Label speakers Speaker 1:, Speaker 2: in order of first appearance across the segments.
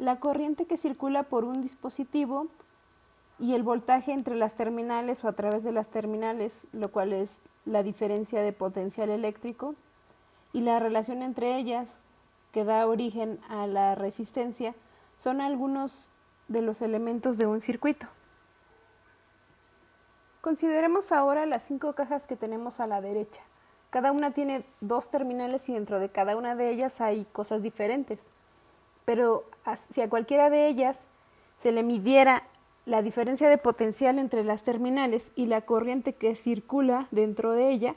Speaker 1: la corriente que circula por un dispositivo y el voltaje entre las terminales o a través de las terminales, lo cual es la diferencia de potencial eléctrico, y la relación entre ellas que da origen a la resistencia, son algunos de los elementos de un circuito. Consideremos ahora las 5 cajas que tenemos a la derecha. Cada una tiene 2 terminales y dentro de cada una de ellas hay cosas diferentes. Pero si a cualquiera de ellas se le midiera la diferencia de potencial entre las terminales y la corriente que circula dentro de ella,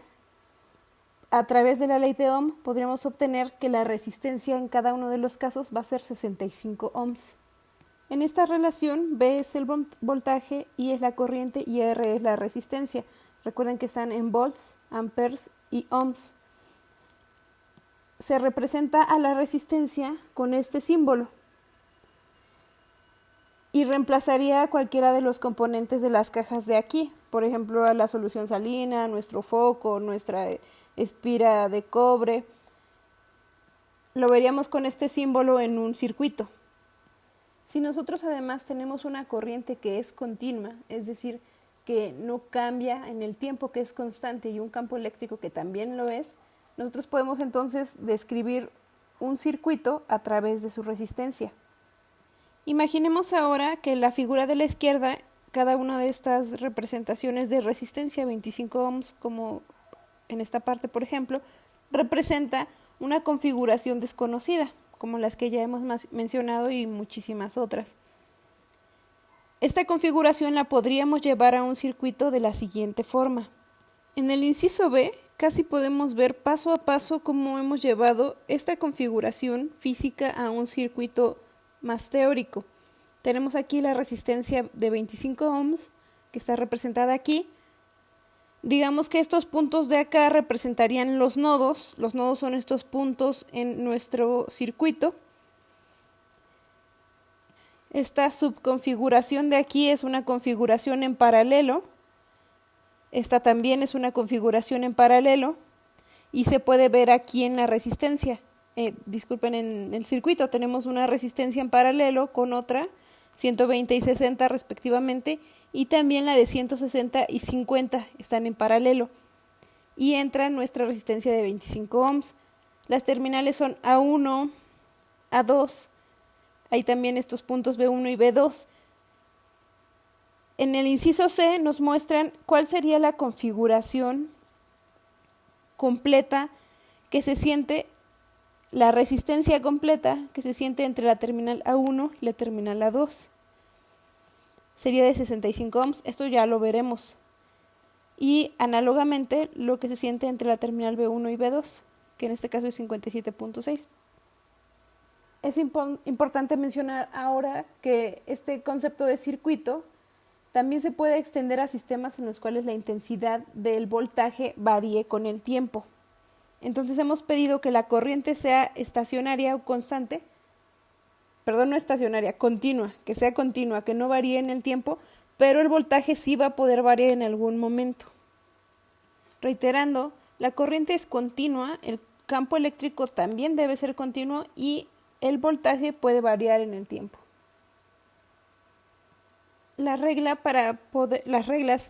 Speaker 1: a través de la ley de Ohm podríamos obtener que la resistencia en cada uno de los casos va a ser 65 ohms. En esta relación, B es el voltaje, I es la corriente y R es la resistencia. Recuerden que están en volts, amperes y ohms. Se representa a la resistencia con este símbolo y reemplazaría a cualquiera de los componentes de las cajas de aquí. Por ejemplo, a la solución salina, nuestro foco, nuestra espira de cobre. Lo veríamos con este símbolo en un circuito. Si nosotros además tenemos una corriente que es continua, es decir, que no cambia en el tiempo, que es constante, y un campo eléctrico que también lo es, nosotros podemos entonces describir un circuito a través de su resistencia. Imaginemos ahora que la figura de la izquierda, cada una de estas representaciones de resistencia, 25 ohms, como en esta parte por ejemplo, representa una configuración desconocida, como las que ya hemos mencionado y muchísimas otras. Esta configuración la podríamos llevar a un circuito de la siguiente forma. En el inciso B casi podemos ver paso a paso cómo hemos llevado esta configuración física a un circuito más teórico. Tenemos aquí la resistencia de 25 ohms que está representada aquí. Digamos que estos puntos de acá representarían los nodos. Los nodos son estos puntos en nuestro circuito. Esta subconfiguración de aquí es una configuración en paralelo. Esta también es una configuración en paralelo y se puede ver aquí en la resistencia. Disculpen, en el circuito tenemos una resistencia en paralelo con otra, 120 y 60 respectivamente, y también la de 160 y 50 están en paralelo. Y entra nuestra resistencia de 25 ohms. Las terminales son A1, A2. Hay también estos puntos B1 y B2. En el inciso C nos muestran cuál sería la configuración completa que se siente, la resistencia completa que se siente entre la terminal A1 y la terminal A2. Sería de 65 ohms, esto ya lo veremos. Y análogamente lo que se siente entre la terminal B1 y B2, que en este caso es 57.6. Es importante mencionar ahora que este concepto de circuito también se puede extender a sistemas en los cuales la intensidad del voltaje varíe con el tiempo. Entonces hemos pedido que la corriente sea estacionaria o constante, no estacionaria, continua, que sea continua, que no varíe en el tiempo, pero el voltaje sí va a poder variar en algún momento. Reiterando, la corriente es continua, el campo eléctrico también debe ser continuo y el voltaje puede variar en el tiempo. Las reglas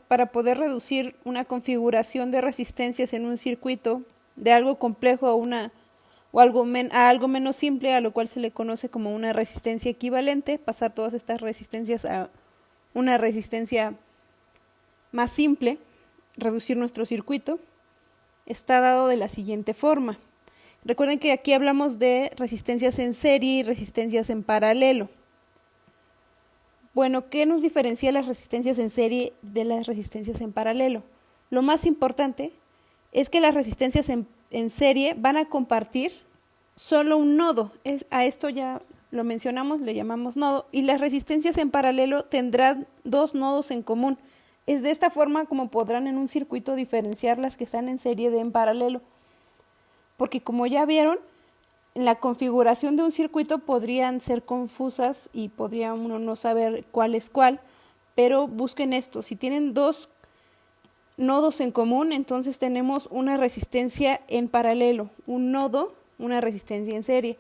Speaker 1: para poder reducir una configuración de resistencias en un circuito de algo complejo a algo menos simple, a lo cual se le conoce como una resistencia equivalente, pasar todas estas resistencias a una resistencia más simple, reducir nuestro circuito, está dado de la siguiente forma. Recuerden que aquí hablamos de resistencias en serie y resistencias en paralelo. Bueno, ¿qué nos diferencia las resistencias en serie de las resistencias en paralelo? Lo más importante es que las resistencias en serie van a compartir solo un nodo. A esto ya lo mencionamos, le llamamos nodo, y las resistencias en paralelo tendrán 2 nodos en común. Es de esta forma como podrán en un circuito diferenciar las que están en serie de en paralelo. Porque como ya vieron, en la configuración de un circuito podrían ser confusas y podría uno no saber cuál es cuál, pero busquen esto. Si tienen 2 nodos en común, entonces tenemos una resistencia en paralelo, un nodo, una resistencia en serie.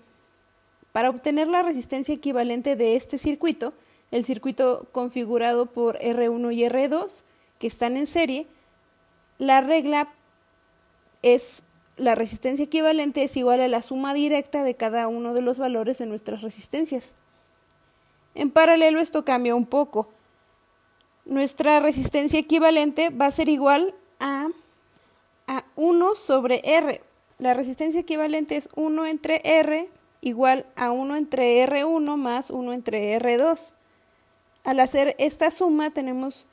Speaker 1: Para obtener la resistencia equivalente de este circuito, el circuito configurado por R1 y R2, que están en serie, la regla es la resistencia equivalente es igual a la suma directa de cada uno de los valores de nuestras resistencias. En paralelo esto cambia un poco. Nuestra resistencia equivalente va a ser igual a 1 sobre R. La resistencia equivalente es 1 entre R igual a 1 entre R1 más 1 entre R2. Al hacer esta suma tenemos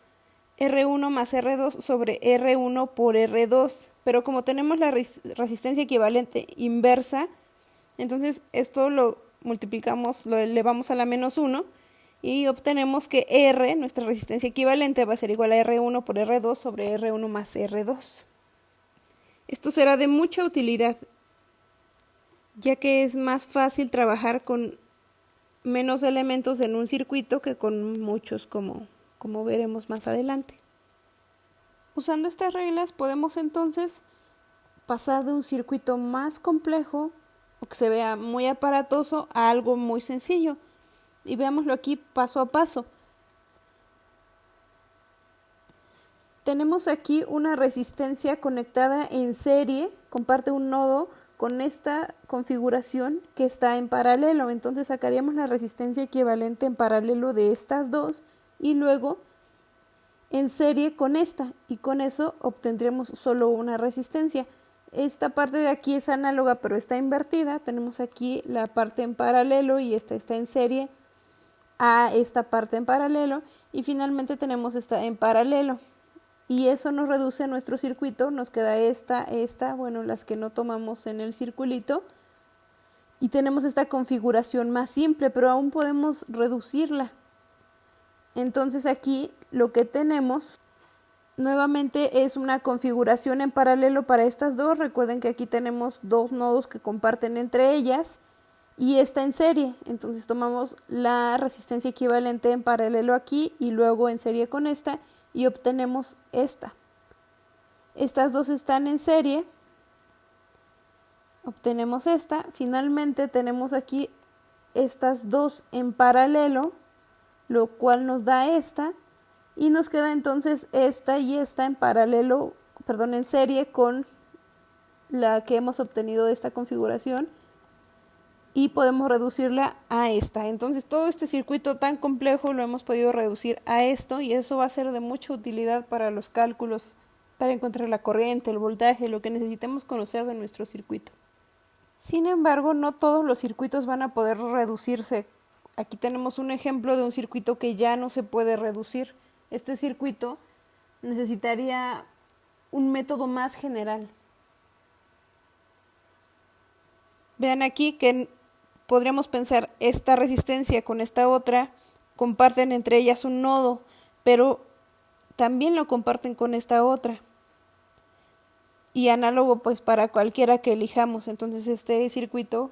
Speaker 1: R1 más R2 sobre R1 por R2, pero como tenemos la resistencia equivalente inversa, entonces esto lo multiplicamos, lo elevamos a la menos 1 y obtenemos que R, nuestra resistencia equivalente, va a ser igual a R1 por R2 sobre R1 más R2. Esto será de mucha utilidad, ya que es más fácil trabajar con menos elementos en un circuito que con muchos, como veremos más adelante. Usando estas reglas podemos entonces pasar de un circuito más complejo o que se vea muy aparatoso a algo muy sencillo. Y veámoslo aquí paso a paso. Tenemos aquí una resistencia conectada en serie, comparte un nodo con esta configuración que está en paralelo. Entonces sacaríamos la resistencia equivalente en paralelo de estas dos y luego en serie con esta, y con eso obtendremos solo una resistencia. Esta parte de aquí es análoga pero está invertida. Tenemos aquí la parte en paralelo y esta está en serie a esta parte en paralelo, y finalmente tenemos esta en paralelo, y eso nos reduce nuestro circuito. Nos queda esta, bueno, las que no tomamos en el circulito, y tenemos esta configuración más simple, pero aún podemos reducirla. Entonces aquí lo que tenemos nuevamente es una configuración en paralelo para estas dos. Recuerden que aquí tenemos dos nodos que comparten entre ellas y esta en serie. Entonces tomamos la resistencia equivalente en paralelo aquí y luego en serie con esta y obtenemos esta. Estas dos están en serie, obtenemos esta. Finalmente tenemos aquí estas dos en paralelo, lo cual nos da esta, y nos queda entonces esta y esta en paralelo, en serie con la que hemos obtenido de esta configuración, y podemos reducirla a esta. Entonces todo este circuito tan complejo lo hemos podido reducir a esto, y eso va a ser de mucha utilidad para los cálculos, para encontrar la corriente, el voltaje, lo que necesitemos conocer de nuestro circuito. Sin embargo, no todos los circuitos van a poder reducirse. Aquí tenemos un ejemplo de un circuito que ya no se puede reducir. Este circuito necesitaría un método más general. Vean aquí que podríamos pensar, esta resistencia con esta otra comparten entre ellas un nodo, pero también lo comparten con esta otra. Y análogo pues para cualquiera que elijamos. Entonces este circuito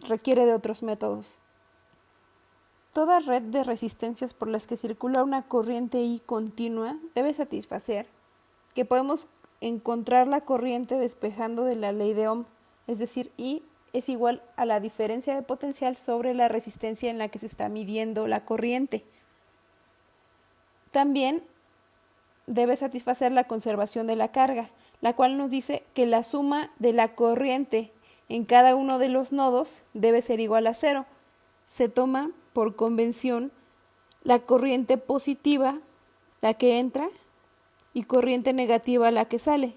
Speaker 1: requiere de otros métodos. Toda red de resistencias por las que circula una corriente I continua debe satisfacer que podemos encontrar la corriente despejando de la ley de Ohm, es decir, I es igual a la diferencia de potencial sobre la resistencia en la que se está midiendo la corriente. También debe satisfacer la conservación de la carga, la cual nos dice que la suma de la corriente en cada uno de los nodos debe ser igual a 0. Se toma por convención la corriente positiva, la que entra, y corriente negativa, la que sale.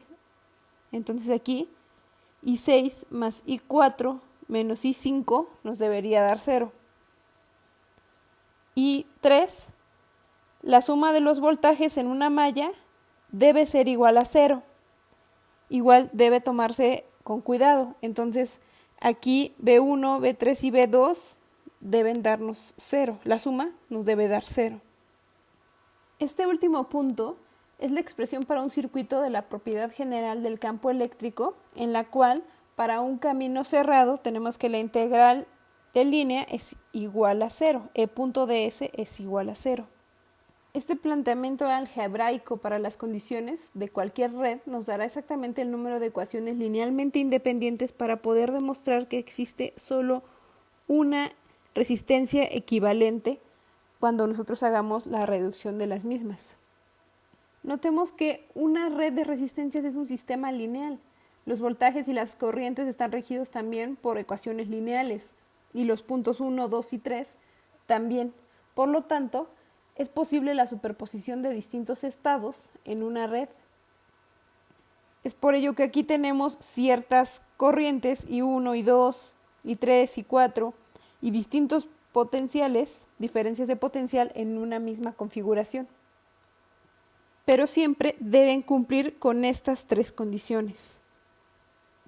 Speaker 1: Entonces aquí I6 más I4 menos I5 nos debería dar 0. I3, la suma de los voltajes en una malla debe ser igual a 0. Igual debe tomarse con cuidado. Entonces aquí B1, B3 y B2 deben darnos 0. La suma nos debe dar 0. Este último punto es la expresión para un circuito de la propiedad general del campo eléctrico, en la cual para un camino cerrado tenemos que la integral de línea es igual a 0, E.ds es igual a 0. Este planteamiento algebraico para las condiciones de cualquier red nos dará exactamente el número de ecuaciones linealmente independientes para poder demostrar que existe solo una resistencia equivalente cuando nosotros hagamos la reducción de las mismas. Notemos que una red de resistencias es un sistema lineal. Los voltajes y las corrientes están regidos también por ecuaciones lineales y los puntos 1, 2 y 3 también. Por lo tanto, es posible la superposición de distintos estados en una red. Es por ello que aquí tenemos ciertas corrientes I1, I2, I3, I4 y distintos potenciales, diferencias de potencial en una misma configuración. Pero siempre deben cumplir con estas tres condiciones.